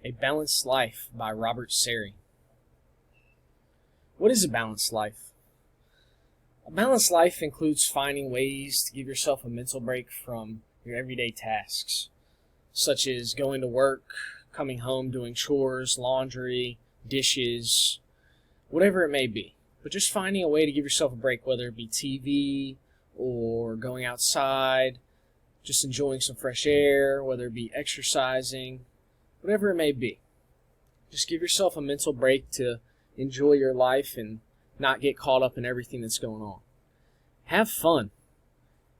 A Balanced Life by Robert Seri. What is a balanced life? A balanced life includes finding ways to give yourself a mental break from your everyday tasks, such as going to work, coming home, doing chores, laundry, dishes, whatever it may be. But just finding a way to give yourself a break, whether it be TV or going outside, just enjoying some fresh air, whether it be exercising, whatever it may be. Just give yourself a mental break to enjoy your life and not get caught up in everything that's going on. Have fun.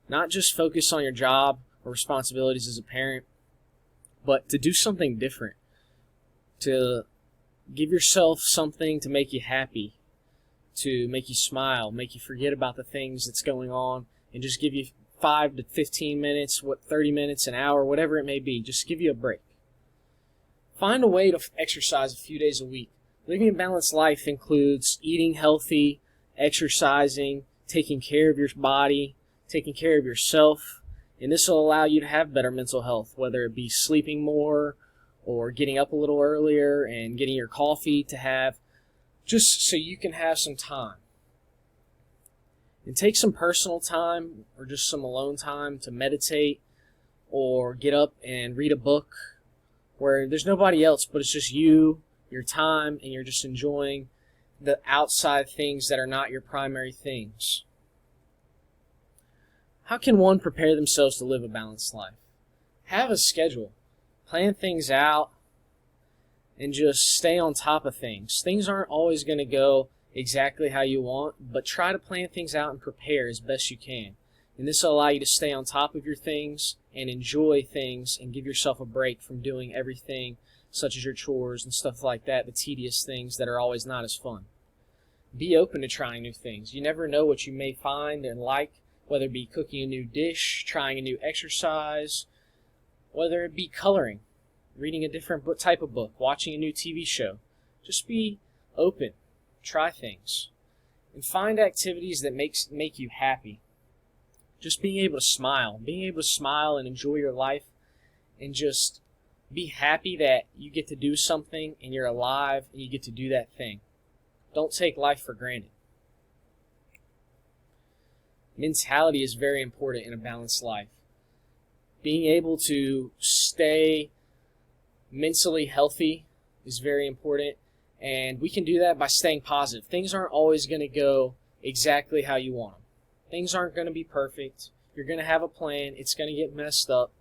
Not just focus on your job or responsibilities as a parent, but to do something different. To give yourself something to make you happy, to make you smile, make you forget about the things that's going on, and just give you 5 to 15 minutes, 30 minutes, an hour, whatever it may be. Just give you a break. Find a way to exercise a few days a week. Living a balanced life includes eating healthy, exercising, taking care of your body, taking care of yourself, and this will allow you to have better mental health, whether it be sleeping more or getting up a little earlier and getting your coffee to have, just so you can have some time. And take some personal time or just some alone time to meditate or get up and read a book where there's nobody else, but it's just you, your time, and you're just enjoying the outside things that are not your primary things. How can one prepare themselves to live a balanced life? Have a schedule. Plan things out and just stay on top of things. Things aren't always going to go exactly how you want, but try to plan things out and prepare as best you can. And this will allow you to stay on top of your things and enjoy things and give yourself a break from doing everything such as your chores and stuff like that, the tedious things that are always not as fun. Be open to trying new things. You never know what you may find and like, whether it be cooking a new dish, trying a new exercise, whether it be coloring, reading a different type of book, watching a new TV show. Just be open. Try things. And find activities that make you happy. Just being able to smile and enjoy your life, and just be happy that you get to do something and you're alive and you get to do that thing. Don't take life for granted. Mentality is very important in a balanced life. Being able to stay mentally healthy is very important, and we can do that by staying positive. Things aren't always going to go exactly how you want them. Things aren't going to be perfect. You're going to have a plan. It's going to get messed up.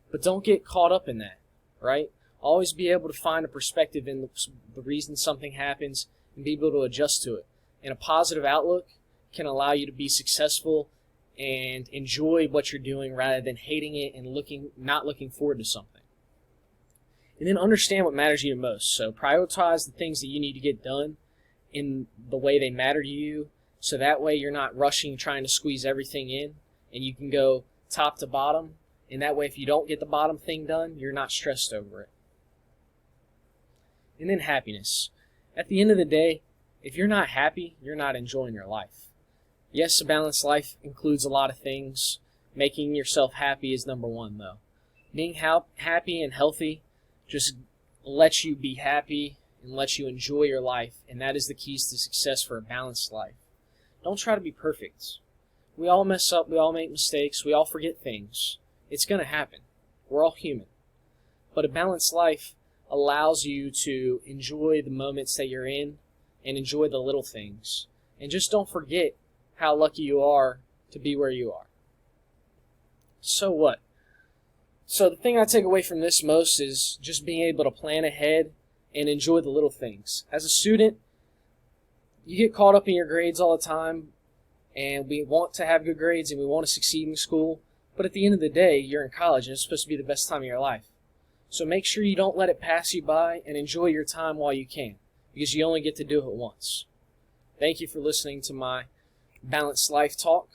But don't get caught up in that, right? Always be able to find a perspective in the reason something happens and be able to adjust to it. And a positive outlook can allow you to be successful and enjoy what you're doing rather than hating it and not looking forward to something. And then understand what matters to you most. So prioritize the things that you need to get done in the way they matter to you, so that way you're not rushing trying to squeeze everything in, and you can go top to bottom, and that way if you don't get the bottom thing done, you're not stressed over it. And then happiness. At the end of the day, if you're not happy, you're not enjoying your life. Yes, a balanced life includes a lot of things. Making yourself happy is number one, though. Being happy and healthy just lets you be happy and lets you enjoy your life, and that is the keys to success for a balanced life. Don't try to be perfect. We all mess up, we all make mistakes, we all forget things. It's going to happen. We're all human. But a balanced life allows you to enjoy the moments that you're in and enjoy the little things. And just don't forget how lucky you are to be where you are. So what? So the thing I take away from this most is just being able to plan ahead and enjoy the little things. As a student, you get caught up in your grades all the time, and we want to have good grades and we want to succeed in school, but at the end of the day, you're in college and it's supposed to be the best time of your life. So make sure you don't let it pass you by and enjoy your time while you can, because you only get to do it once. Thank you for listening to my Balanced Life Talk.